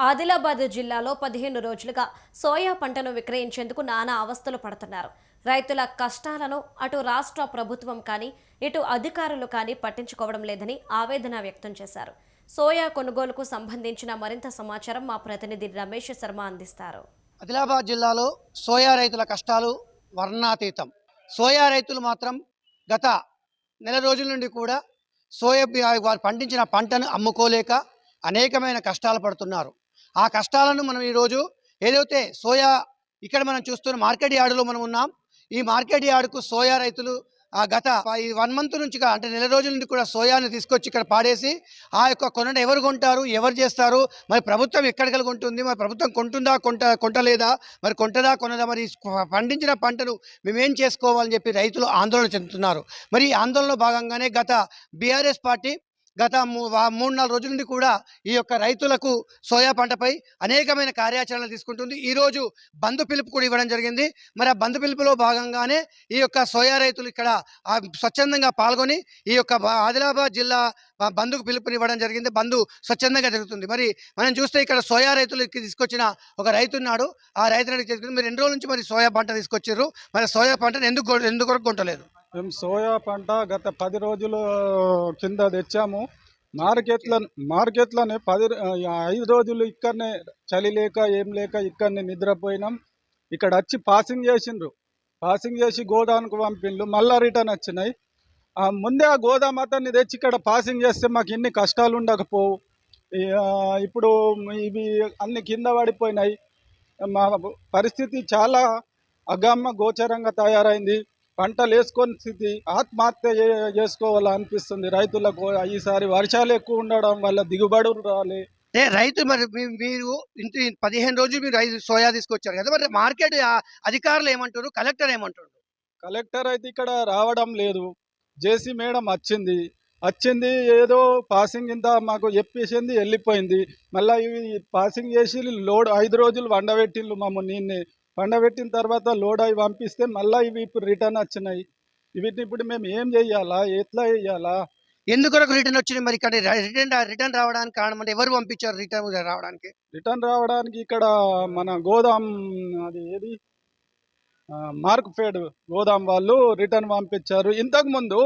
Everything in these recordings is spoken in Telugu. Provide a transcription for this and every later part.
ఆదిలాబాద్ జిల్లాలో 15 రోజులుగా సోయా పంటను విక్రయించేందుకు నానా అవస్థలు పడుతున్నారు. రైతుల కష్టాలను అటు రాష్ట్ర ప్రభుత్వం కానీ ఇటు అధికారులు కానీ పట్టించుకోవడం లేదని ఆవేదన వ్యక్తం చేశారు. సోయా కొనుగోలుకు సంబంధించిన మరింత సమాచారం మా ప్రతినిధి రమేష్ శర్మ అందిస్తారు. ఆదిలాబాద్ జిల్లాలో సోయా రైతుల కష్టాలు వర్ణాతీతం. సోయా రైతులు మాత్రం గత నెల రోజుల నుండి కూడా వారు పండించిన పంటను అమ్ముకోలేక అనేకమైన కష్టాలు పడుతున్నారు. ఆ కష్టాలను మనం ఈరోజు ఏదైతే సోయా ఇక్కడ మనం చూస్తున్న మార్కెట్ యార్డులో మనం ఉన్నాం. ఈ మార్కెట్ యార్డుకు సోయా రైతులు గత ఈ 1 మంత్ నుంచి అంటే నెల రోజుల నుండి కూడా సోయాని తీసుకొచ్చి ఇక్కడ పాడేసి ఆ యొక్క కొనడం ఎవరు కొంటారు, ఎవరు చేస్తారు, మరి ప్రభుత్వం ఎక్కడ కొంటుంది, మరి ప్రభుత్వం కొంటుందా కొంటలేదా, మరి కొంటదా కొనదా, మరి పండించిన పంటను మేమేం చేసుకోవాలని చెప్పి రైతులు ఆందోళన చెందుతున్నారు. మరి ఈ ఆందోళనలో భాగంగానే గత బీఆర్ఎస్ పార్టీ గత 3-4 రోజుల నుండి కూడా ఈ యొక్క రైతులకు సోయా పంటపై అనేకమైన కార్యాచరణలు తీసుకుంటుంది. ఈరోజు బంధు పిలుపు కూడా ఇవ్వడం జరిగింది. మరి ఆ బంధు పిలుపులో భాగంగానే ఈ యొక్క సోయా రైతులు ఇక్కడ స్వచ్ఛందంగా పాల్గొని ఈ యొక్క ఆదిలాబాద్ జిల్లా బంధుకు పిలుపునివ్వడం జరిగింది. బంధు స్వచ్ఛందంగా జరుగుతుంది. మరి మనం చూస్తే ఇక్కడ సోయా రైతులకి తీసుకొచ్చిన ఒక రైతు ఉన్నాడు. ఆ రైతులకు తీసుకుని మీరు 2 రోజుల నుంచి మరి సోయా పంట తీసుకొచ్చారు. మరి సోయా పంటను ఎందుకు కొంటలేదు? మేము సోయా పంట గత 10 రోజుల కింద తెచ్చాము. మార్కెట్లోనే 5 రోజులు ఇక్కడనే చలి లేక ఏం లేక ఇక్కడనే నిద్రపోయినాం. ఇక్కడ వచ్చి పాసింగ్ చేసి గోదాముకు పంపిండ్రు, మళ్ళీ రిటర్న్ వచ్చినాయి. ముందే ఆ గోదాం అతన్ని తెచ్చి ఇక్కడ పాసింగ్ చేస్తే మాకు ఇన్ని కష్టాలు ఉండకపోవు. ఇప్పుడు ఇవి అన్ని కింద పడిపోయినాయి. మా పరిస్థితి చాలా అగమ్య గోచరంగా తయారైంది. పంటలు వేసుకొని స్థితి ఆత్మహత్య చేసుకోవాలనిపిస్తుంది రైతులకు. ఈసారి వర్షాలు ఎక్కువ ఉండడం వల్ల దిగుబడులు రాలే. రైతు మరి మీరు 15 రోజులు మీరు రైతు సోయా తీసుకొచ్చారు కదా, మరి మార్కెట్ అధికారులు ఏమంటారు, కలెక్టర్ ఏమంటారు? కలెక్టర్ అయితే ఇక్కడ రావడం లేదు. జేసీ మేడం వచ్చింది ఏదో పాసింగ్ ఇంత మాకు చెప్పేసింది, వెళ్ళిపోయింది. మళ్ళీ ఇవి పాసింగ్ చేసి లోడ్ 5 రోజులు వండబెట్టిండ్రు మమ్మల్ని. పండబెట్టిన తర్వాత లోడ్ అవి పంపిస్తే మళ్ళీ ఇవి ఇప్పుడు రిటర్న్ వచ్చినాయి. వీటిని ఇప్పుడు మేము ఏం చెయ్యాలా, ఎట్లా చెయ్యాలా? ఎందుకొరకు రిటర్న్ వచ్చినాయి? మరి ఇక్కడ రిటర్న్ రావడానికి కారణం అంటే ఎవరు పంపించారు రిటర్న్ రావడానికి ఇక్కడ మన గోదాం, అది ఏది మార్క్ఫెడ్ గోదాం వాళ్ళు రిటర్న్ పంపించారు. ఇంతకుముందు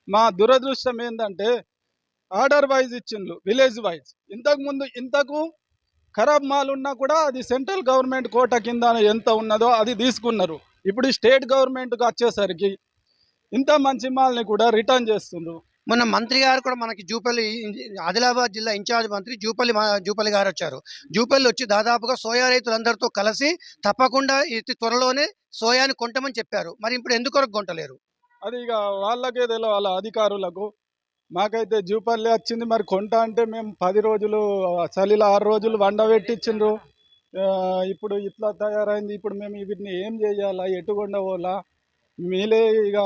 మా దురదృష్టం ఏంటంటే ఆర్డర్ వైజ్ ఇచ్చిండ్రు, విలేజ్ వైజ్. ఇంతకు ఖరాబ్ మాల్ ఉన్నా కూడా అది సెంట్రల్ గవర్నమెంట్ కోట కింద ఎంత ఉన్నదో అది తీసుకున్నారు. ఇప్పుడు స్టేట్ గవర్నమెంట్కి వచ్చేసరికి ఇంత మంచి మాల్ని కూడా రిటర్న్ చేస్తుండ్రు. మొన్న మంత్రి గారు కూడా మనకి ఆదిలాబాద్ జిల్లా ఇన్ఛార్జ్ మంత్రి జూపల్లి గారు వచ్చారు. జూపల్లి వచ్చి దాదాపుగా సోయా రైతులందరితో కలిసి తప్పకుండా త్వరలోనే సోయాని కొంటామని చెప్పారు. మరి ఇప్పుడు ఎందుకొరకు కొంటలేరు? అది ఇక వాళ్ళకే తెలవాలి, అధికారులకు. మాకైతే జూపల్లి వచ్చింది, మరి కొంట అంటే మేము 10 రోజులు చలిలో 6 రోజులు వండబెట్టించిండ్రు. ఇప్పుడు ఇట్లా తయారైంది. ఇప్పుడు మేము వీటిని ఏం చేయాలా, ఎటు కొండపోలా? మీలే ఇక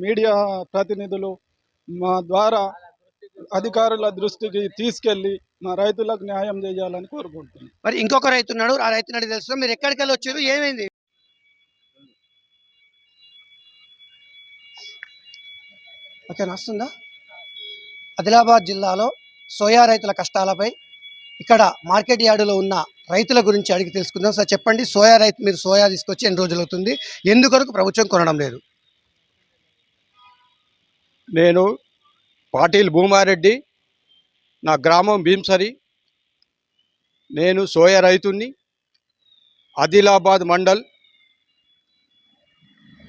మీడియా ప్రతినిధులు మా ద్వారా అధికారుల దృష్టికి తీసుకెళ్ళి మా రైతులకు న్యాయం చేయాలని కోరుకుంటున్నాం. మరి ఇంకొక రైతు ఉన్నాడు, ఆ రైతు తెలుసు. మీరు ఎక్కడికి వెళ్ళి వచ్చారు, ఏమైంది? ఓకే, వస్తుందా? ఆదిలాబాద్ జిల్లాలో సోయా రైతుల కష్టాలపై ఇక్కడ మార్కెట్ యార్డులో ఉన్న రైతుల గురించి అడిగి తెలుసుకుందాం. సార్ చెప్పండి, మీరు సోయా తీసుకొచ్చి ఎన్ని రోజులు అవుతుంది, ఎందుకొరకు ప్రభుత్వం కొనడం లేదు? నేను పాటిల్ భూమారెడ్డి, నా గ్రామం భీంసరి. నేను సోయా రైతుని, ఆదిలాబాద్ మండల్.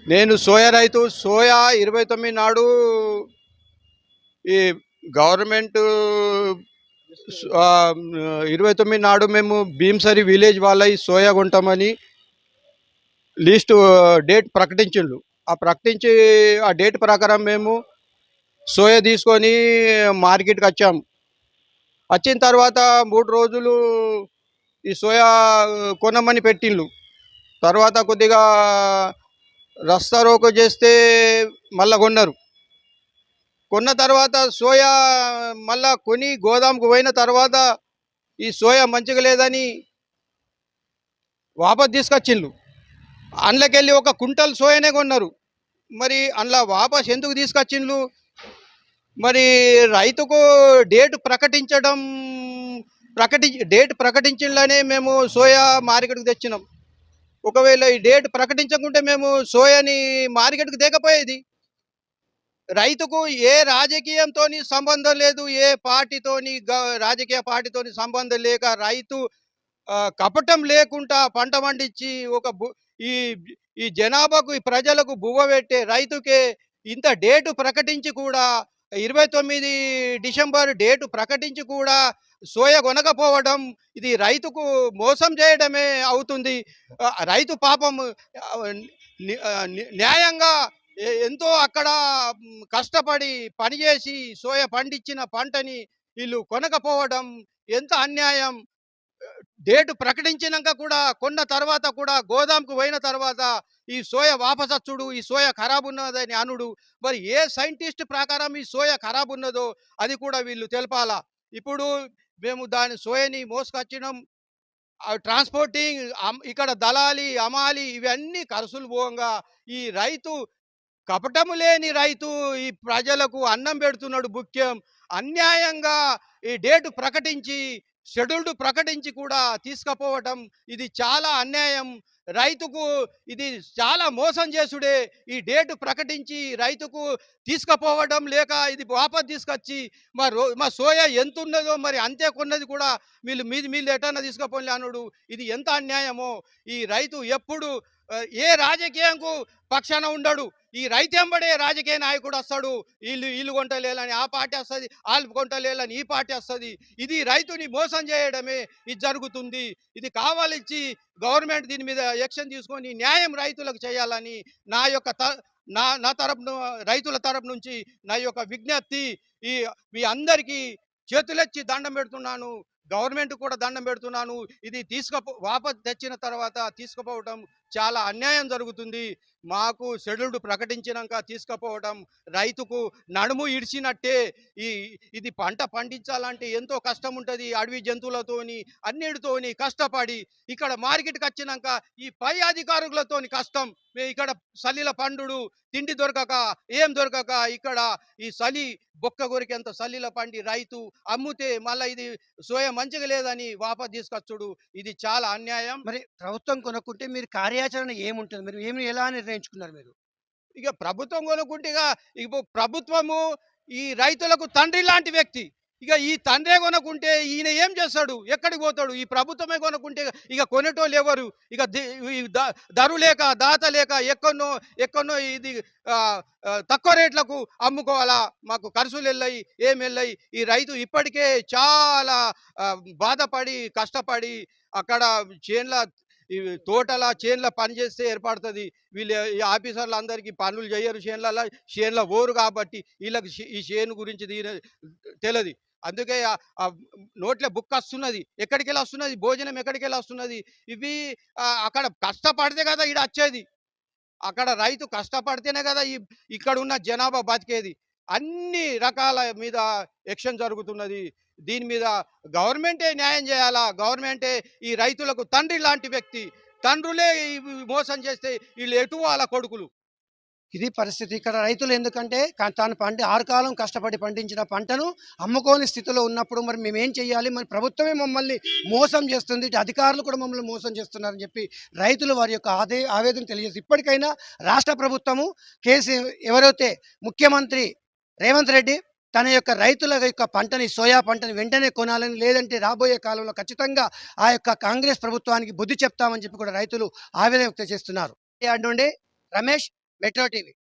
నేను సోయా 29 నాడు ఈ గవర్నమెంట్ 29 నాడు మేము భీంసరి విలేజ్ వాళ్ళ సోయా కొంటామని డేట్ ప్రకటించిండు. ఆ డేట్ ప్రకారం మేము సోయా తీసుకొని మార్కెట్కి వచ్చాము. వచ్చిన తర్వాత 3 రోజులు ఈ సోయా కొనమని పెట్టిండ్రు. తర్వాత కొద్దిగా రస్తా రోకో చేస్తే మళ్ళా కొన్న తర్వాత సోయా మళ్ళా కొని గోదాంకు పోయిన తర్వాత ఈ సోయా మంచిగా లేదని వాపస్ తీసుకొచ్చిండ్రు. అందులోకెళ్ళి 1 క్వింటల్ సోయానే కొన్నారు. మరి అందులో వాపస్ ఎందుకు తీసుకొచ్చిండ్రు? మరి రైతుకు డేట్ డేట్ ప్రకటించిందనే మేము సోయా మార్కెట్కి తెచ్చినాం. ఒకవేళ ఈ డేట్ ప్రకటించకుంటే మేము సోయాని మార్కెట్కి తేకపోయేది. రైతుకు ఏ రాజకీయంతోని సంబంధం లేదు, ఏ పార్టీతోని రాజకీయ పార్టీతోని సంబంధం లేక రైతు కపటం లేకుండా పంట పండించి ఈ ఈ జనాభాకు ఈ ప్రజలకు బువ్వ పెట్టే రైతుకే ఇంత డేటు ప్రకటించి కూడా 29 డిసెంబర్ డేటు ప్రకటించి కూడా సోయ కొనకపోవడం ఇది రైతుకు మోసం చేయడమే అవుతుంది. రైతు పాపం న్యాయంగా ఎంతో అక్కడ కష్టపడి పనిచేసి సోయ పండించిన పంటని వీళ్ళు కొనకపోవడం ఎంత అన్యాయం. డేటు ప్రకటించినాక కూడా కొన్న తర్వాత కూడా గోదాంకు పోయిన తర్వాత ఈ సోయ వాపసచ్చుడు, ఈ సోయ ఖరాబ్ ఉన్నదని అనుడు. మరి ఏ సైంటిస్ట్ ప్రకారం ఈ సోయ ఖరాబ్ ఉన్నదో అది కూడా వీళ్ళు తెలపాలా. ఇప్పుడు మేము దాని సోయని మోసుకొచ్చినాం, ట్రాన్స్పోర్టింగ్, ఇక్కడ దళాలి అమాలి ఇవన్నీ ఖర్చులు పోగా ఈ రైతు కపటము లేని రైతు ఈ ప్రజలకు అన్నం పెడుతున్నాడు ముఖ్యం. అన్యాయంగా ఈ డేటు ప్రకటించి షెడ్యూల్డ్ ప్రకటించి కూడా తీసుకుపోవటం ఇది చాలా అన్యాయం. రైతుకు ఇది చాలా మోసం చేసుడే. ఈ డేటు ప్రకటించి రైతుకు తీసుకుపోవడం లేక ఇది వాపస్ తీసుకొచ్చి మా సోయా ఎంత ఉన్నదో మరి అంతే కొన్నది కూడా మీరు ఎటన్నా తీసుకుపోలే అనుడు ఇది ఎంత అన్యాయమో. ఈ రైతు ఎప్పుడు ఏ రాజకీయంకు పక్షాన ఉండడు. ఈ రైతెంబడే రాజకీయ నాయకుడు వస్తాడు. వీళ్ళు కొంటలేలని ఆ పార్టీ వస్తుంది, వాళ్ళు కొంటలేలని ఈ పార్టీ వస్తుంది. ఇది రైతుని మోసం చేయడమే ఇది జరుగుతుంది. ఇది కావాలిచ్చి గవర్నమెంట్ దీని మీద యాక్షన్ తీసుకొని న్యాయం రైతులకు చేయాలని నా యొక్క నా తరపున రైతుల తరపు నుంచి నా యొక్క విజ్ఞప్తి. మీ అందరికీ చేతులెచ్చి దండం పెడుతున్నాను, గవర్నమెంట్ కూడా దండం పెడుతున్నాను. ఇది వాపస్ తెచ్చిన తర్వాత తీసుకుపోవటం చాలా అన్యాయం జరుగుతుంది. మాకు షెడ్యూల్డ్ ప్రకటించినాక తీసుకుపోవడం రైతుకు నడుము ఇడిచినట్టే. ఇది పంట పండించాలంటే ఎంతో కష్టం ఉంటుంది. అడవి జంతువులతోని అన్నిటితోని కష్టపడి ఇక్కడ మార్కెట్కి వచ్చినాక ఈ పై అధికారులతోని కష్టం. ఇక్కడ సలిల పండుడు తిండి దొరకక ఏం దొరకక ఇక్కడ ఈ సలి బొక్క కొరికేంత సలిల పండి రైతు అమ్ముతే మళ్ళీ ఇది సోయ మంచిగా లేదని వాపస్ తీసుకొచ్చుడు ఇది చాలా అన్యాయం. మరి ప్రభుత్వం కొనుక్కుంటే మీరు కార్యాచరణ ఏముంటుంది? మీరు ఎలా నిర్ణయించుకున్నారు? మీరు ఇక ప్రభుత్వం కొనుక్కుంటే ఇక ప్రభుత్వము ఈ రైతులకు తండ్రి లాంటి వ్యక్తి. ఇక ఈ తండ్రే కొనుక్కుంటే ఈయన ఏం చేస్తాడు, ఎక్కడికి పోతాడు? ఈ ప్రభుత్వమే కొనుక్కుంటే ఇక కొనేటోళ్ళు ఎవరు? ఇక ధరు లేక దాత లేక ఎక్కడనో ఇది తక్కువ రేట్లకు అమ్ముకోవాలా? మాకు ఖర్చులు వెళ్ళాయి, ఏం వెళ్ళాయి. ఈ రైతు ఇప్పటికే చాలా బాధపడి కష్టపడి అక్కడ ఈ తోటల చేన్ల పని చేస్తే ఏర్పడుతుంది. వీళ్ళు ఈ ఆఫీసర్లు అందరికీ పనులు చేయరు, చేన్ల ఓరు కాబట్టి వీళ్ళకి ఈ చేను గురించి తెలియదు. అందుకే నోట్లే బుక్ వస్తున్నది, ఎక్కడికి వెళ్ళి వస్తున్నది, భోజనం ఎక్కడికి వెళ్ళి వస్తున్నది. ఇవి అక్కడ కష్టపడితే కదా ఇక్కడ వచ్చేది. అక్కడ రైతు కష్టపడితేనే కదా ఇక్కడ ఉన్న జనాభా బతికేది. అన్ని రకాల మీద యాక్షన్ జరుగుతున్నది. దీని మీద గవర్నమెంటే న్యాయం చేయాలా. గవర్నమెంటే ఈ రైతులకు తండ్రి లాంటి వ్యక్తి. తండ్రులే మోసం చేస్తే వీళ్ళు ఎటు వాళ్ళ కొడుకులు. ఇది పరిస్థితి. ఇక్కడ రైతులు ఎందుకంటే తాను ఆరు కాలం కష్టపడి పండించిన పంటను అమ్ముకోని స్థితిలో ఉన్నప్పుడు మరి మేమేం చేయాలి? మరి ప్రభుత్వమే మమ్మల్ని మోసం చేస్తుంది, అధికారులు కూడా మమ్మల్ని మోసం చేస్తున్నారని చెప్పి రైతులు వారి యొక్క ఆవేదన తెలియజేసి ఇప్పటికైనా రాష్ట్ర ప్రభుత్వము ఎవరైతే ముఖ్యమంత్రి రేవంత్ రెడ్డి తన యొక్క రైతుల యొక్క పంటని సోయా పంటని వెంటనే కొనాలని, లేదంటే రాబోయే కాలంలో ఖచ్చితంగా ఆ యొక్క కాంగ్రెస్ ప్రభుత్వానికి బుద్ధి చెప్తామని చెప్పి కూడా రైతులు ఆవేదన వ్యక్తం చేస్తున్నారు. నుండి రమేష్, మెట్రో టీవీ.